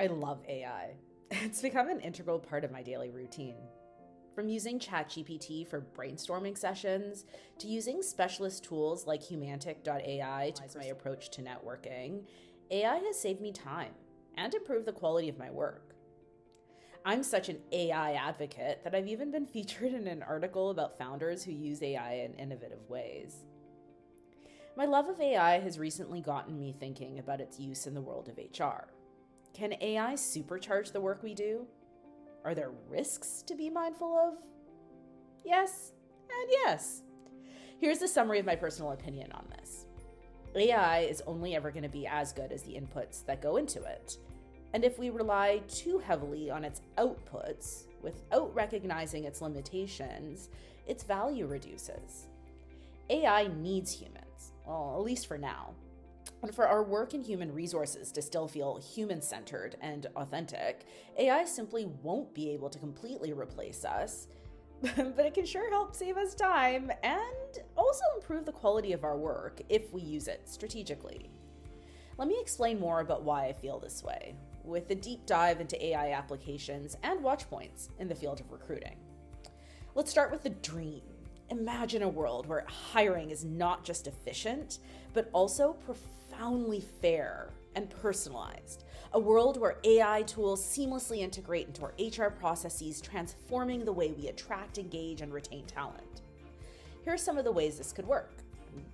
I love AI. It's become an integral part of my daily routine. From using ChatGPT for brainstorming sessions to using specialist tools like Humantic.ai to my approach to networking, AI has saved me time and improved the quality of my work. I'm such an AI advocate that I've even been featured in an article about founders who use AI in innovative ways. My love of AI has recently gotten me thinking about its use in the world of HR. Can AI supercharge the work we do? Are there risks to be mindful of? Yes, and yes. Here's the summary of my personal opinion on this. AI is only ever going to be as good as the inputs that go into it. And if we rely too heavily on its outputs without recognizing its limitations, its value reduces. AI needs humans, well, at least for now. And for our work in human resources to still feel human-centered and authentic, AI simply won't be able to completely replace us, but it can sure help save us time and also improve the quality of our work if we use it strategically. Let me explain more about why I feel this way, with a deep dive into AI applications and watch points in the field of recruiting. Let's start with the dream. Imagine a world where hiring is not just efficient, but also profoundly fair and personalized. A world where AI tools seamlessly integrate into our HR processes, transforming the way we attract, engage, and retain talent. Here are some of the ways this could work.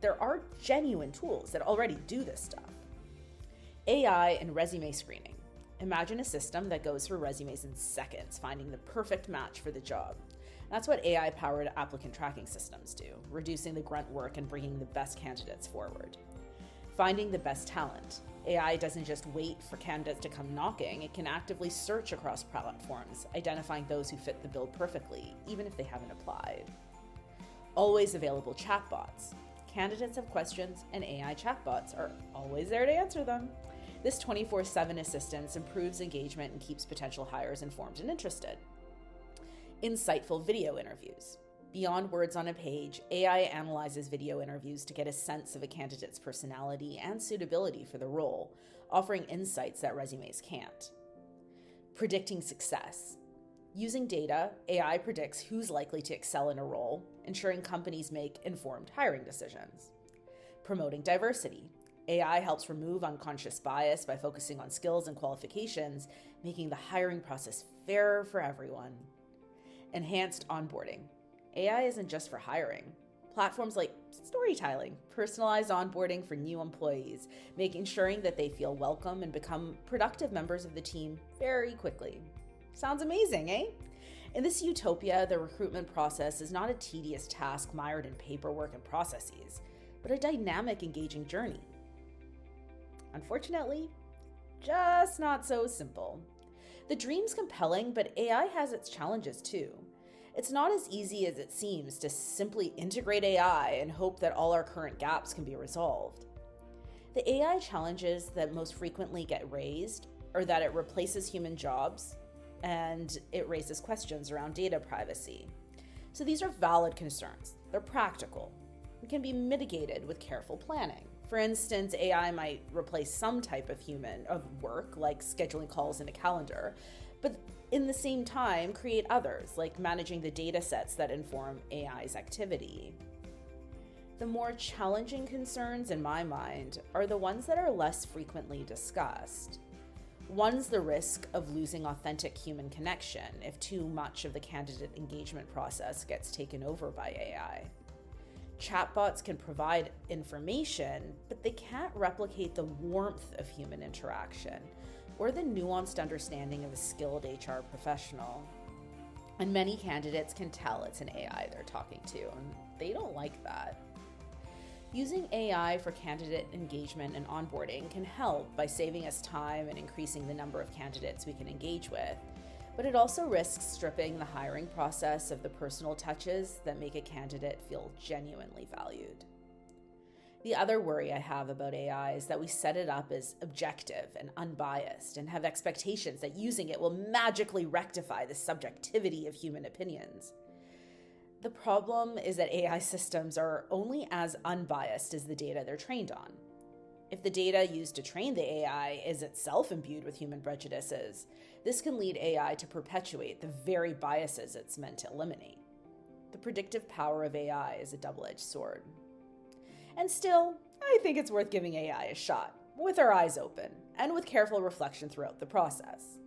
There are genuine tools that already do this stuff. AI and resume screening. Imagine a system that goes through resumes in seconds, finding the perfect match for the job. That's what AI-powered applicant tracking systems do, reducing the grunt work and bringing the best candidates forward. Finding the best talent. AI doesn't just wait for candidates to come knocking, it can actively search across platforms, identifying those who fit the bill perfectly, even if they haven't applied. Always available chatbots. Candidates have questions, and AI chatbots are always there to answer them. This 24/7 assistance improves engagement and keeps potential hires informed and interested. Insightful video interviews. Beyond words on a page, AI analyzes video interviews to get a sense of a candidate's personality and suitability for the role, offering insights that resumes can't. Predicting success. Using data, AI predicts who's likely to excel in a role, ensuring companies make informed hiring decisions. Promoting diversity. AI helps remove unconscious bias by focusing on skills and qualifications, making the hiring process fairer for everyone. Enhanced onboarding. AI isn't just for hiring. Platforms like storytelling, personalized onboarding for new employees, ensuring that they feel welcome and become productive members of the team very quickly. Sounds amazing, eh? In this utopia, the recruitment process is not a tedious task mired in paperwork and processes, but a dynamic, engaging journey. Unfortunately, just not so simple. The dream's compelling, but AI has its challenges too. It's not as easy as it seems to simply integrate AI and hope that all our current gaps can be resolved. The AI challenges that most frequently get raised are that it replaces human jobs and it raises questions around data privacy. So these are valid concerns. They're practical and can be mitigated with careful planning. For instance, AI might replace some type of work, like scheduling calls in a calendar, but in the same time, create others, like managing the data sets that inform AI's activity. The more challenging concerns in my mind are the ones that are less frequently discussed. One's the risk of losing authentic human connection if too much of the candidate engagement process gets taken over by AI. Chatbots can provide information, but they can't replicate the warmth of human interaction or the nuanced understanding of a skilled HR professional. And many candidates can tell it's an AI they're talking to, and they don't like that. Using AI for candidate engagement and onboarding can help by saving us time and increasing the number of candidates we can engage with, but it also risks stripping the hiring process of the personal touches that make a candidate feel genuinely valued. The other worry I have about AI is that we set it up as objective and unbiased and have expectations that using it will magically rectify the subjectivity of human opinions. The problem is that AI systems are only as unbiased as the data they're trained on. If the data used to train the AI is itself imbued with human prejudices, this can lead AI to perpetuate the very biases it's meant to eliminate. The predictive power of AI is a double-edged sword. And still, I think it's worth giving AI a shot, with our eyes open, and with careful reflection throughout the process.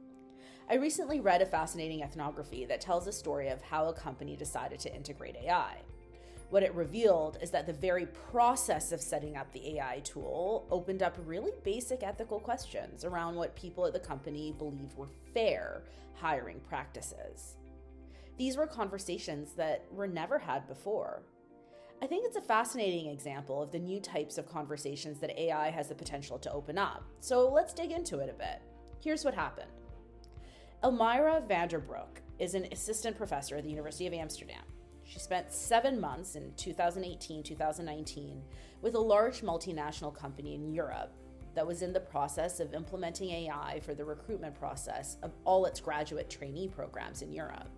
I recently read a fascinating ethnography that tells a story of how a company decided to integrate AI. What it revealed is that the very process of setting up the AI tool opened up really basic ethical questions around what people at the company believed were fair hiring practices. These were conversations that were never had before. I think it's a fascinating example of the new types of conversations that AI has the potential to open up. So let's dig into it a bit. Here's what happened. Elmira van der Broek is an assistant professor at the University of Amsterdam. She spent 7 months in 2018-2019 with a large multinational company in Europe that was in the process of implementing AI for the recruitment process of all its graduate trainee programs in Europe.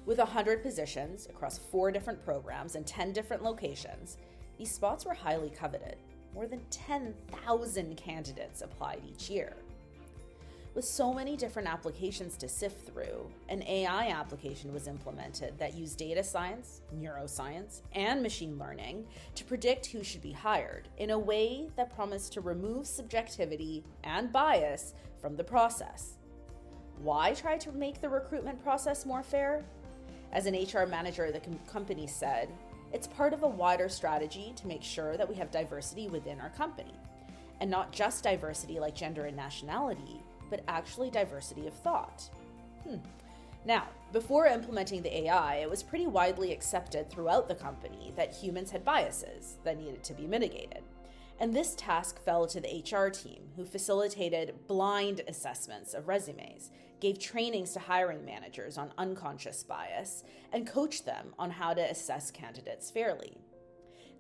With 100 positions across 4 different programs and 10 different locations, these spots were highly coveted. More than 10,000 candidates applied each year. With so many different applications to sift through, an AI application was implemented that used data science, neuroscience, and machine learning to predict who should be hired in a way that promised to remove subjectivity and bias from the process. Why try to make the recruitment process more fair? As an HR manager, the company said, it's part of a wider strategy to make sure that we have diversity within our company. And not just diversity like gender and nationality, but actually diversity of thought. Now, before implementing the AI, it was pretty widely accepted throughout the company that humans had biases that needed to be mitigated. And this task fell to the HR team, who facilitated blind assessments of resumes, gave trainings to hiring managers on unconscious bias, and coached them on how to assess candidates fairly.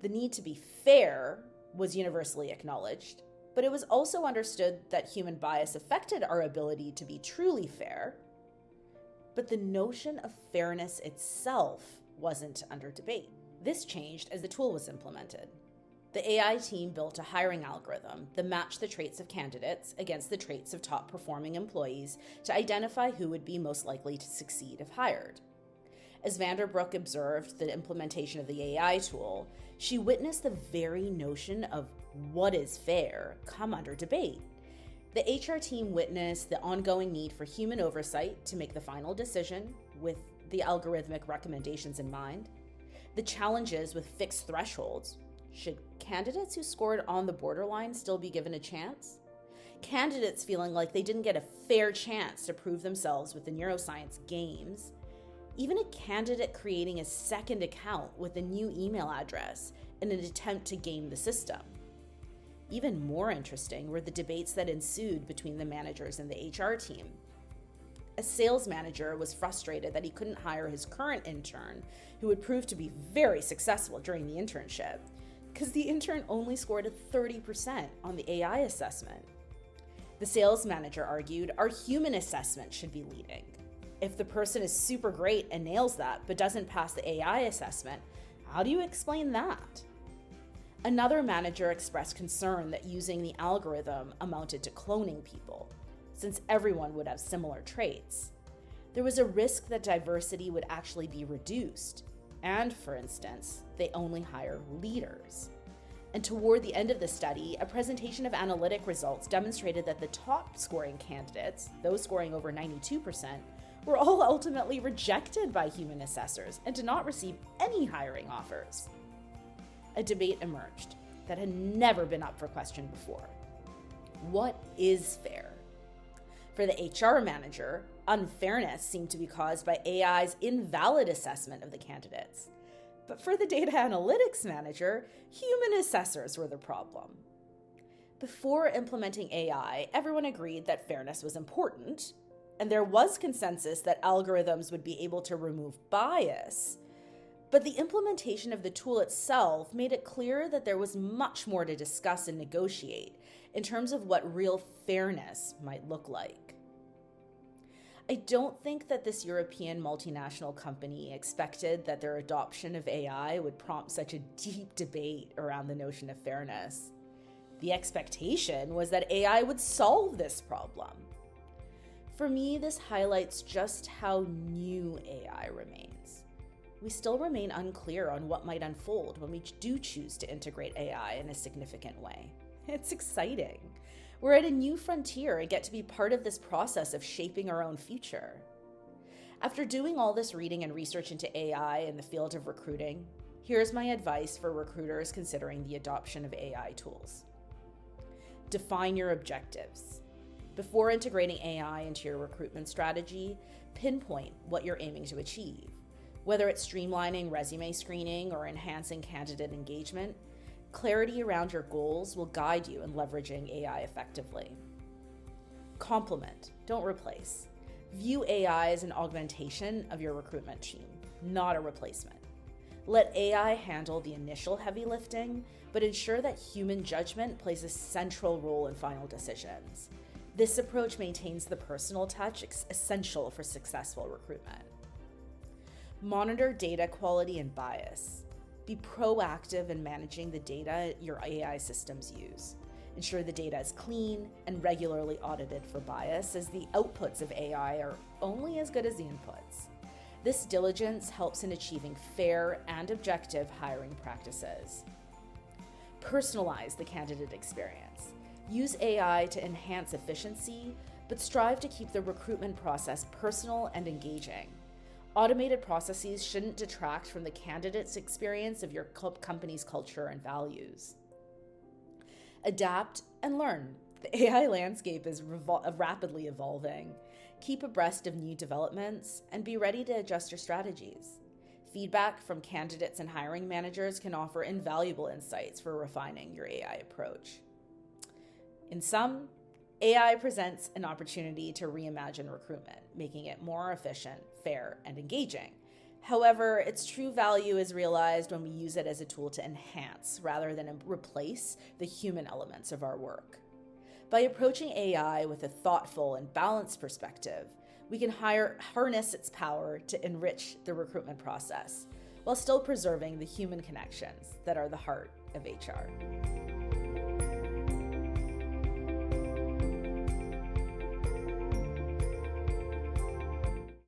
The need to be fair was universally acknowledged, but it was also understood that human bias affected our ability to be truly fair. But the notion of fairness itself wasn't under debate. This changed as the tool was implemented. The AI team built a hiring algorithm that matched the traits of candidates against the traits of top-performing employees to identify who would be most likely to succeed if hired. As van der Broek observed the implementation of the AI tool, she witnessed the very notion of what is fair come under debate. The HR team witnessed the ongoing need for human oversight to make the final decision with the algorithmic recommendations in mind, the challenges with fixed thresholds. Should candidates who scored on the borderline still be given a chance? Candidates feeling like they didn't get a fair chance to prove themselves with the neuroscience games. Even a candidate creating a second account with a new email address in an attempt to game the system. Even more interesting were the debates that ensued between the managers and the HR team. A sales manager was frustrated that he couldn't hire his current intern, who would prove to be very successful during the internship, because the intern only scored a 30% on the AI assessment. The sales manager argued our human assessment should be leading. If the person is super great and nails that, but doesn't pass the AI assessment, how do you explain that? Another manager expressed concern that using the algorithm amounted to cloning people, since everyone would have similar traits. There was a risk that diversity would actually be reduced, and, for instance, they only hire leaders. And toward the end of the study, a presentation of analytic results demonstrated that the top scoring candidates, those scoring over 92%, were all ultimately rejected by human assessors and did not receive any hiring offers. A debate emerged that had never been up for question before. What is fair? For the HR manager, unfairness seemed to be caused by AI's invalid assessment of the candidates. But for the data analytics manager, human assessors were the problem. Before implementing AI, everyone agreed that fairness was important, and there was consensus that algorithms would be able to remove bias. But the implementation of the tool itself made it clear that there was much more to discuss and negotiate in terms of what real fairness might look like. I don't think that this European multinational company expected that their adoption of AI would prompt such a deep debate around the notion of fairness. The expectation was that AI would solve this problem. For me, this highlights just how new AI remains. We still remain unclear on what might unfold when we do choose to integrate AI in a significant way. It's exciting. We're at a new frontier and get to be part of this process of shaping our own future. After doing all this reading and research into AI in the field of recruiting, here's my advice for recruiters considering the adoption of AI tools. Define your objectives. Before integrating AI into your recruitment strategy, pinpoint what you're aiming to achieve. Whether it's streamlining resume screening or enhancing candidate engagement, clarity around your goals will guide you in leveraging AI effectively. Complement, don't replace. View AI as an augmentation of your recruitment team, not a replacement. Let AI handle the initial heavy lifting, but ensure that human judgment plays a central role in final decisions. This approach maintains the personal touch essential for successful recruitment. Monitor data quality and bias. Be proactive in managing the data your AI systems use. Ensure the data is clean and regularly audited for bias, as the outputs of AI are only as good as the inputs. This diligence helps in achieving fair and objective hiring practices. Personalize the candidate experience. Use AI to enhance efficiency, but strive to keep the recruitment process personal and engaging. Automated processes shouldn't detract from the candidate's experience of your company's culture and values. Adapt and learn. The AI landscape is rapidly evolving. Keep abreast of new developments and be ready to adjust your strategies. Feedback from candidates and hiring managers can offer invaluable insights for refining your AI approach. In sum, AI presents an opportunity to reimagine recruitment, making it more efficient, fair, and engaging. However, its true value is realized when we use it as a tool to enhance rather than replace the human elements of our work. By approaching AI with a thoughtful and balanced perspective, we can harness its power to enrich the recruitment process while still preserving the human connections that are the heart of HR.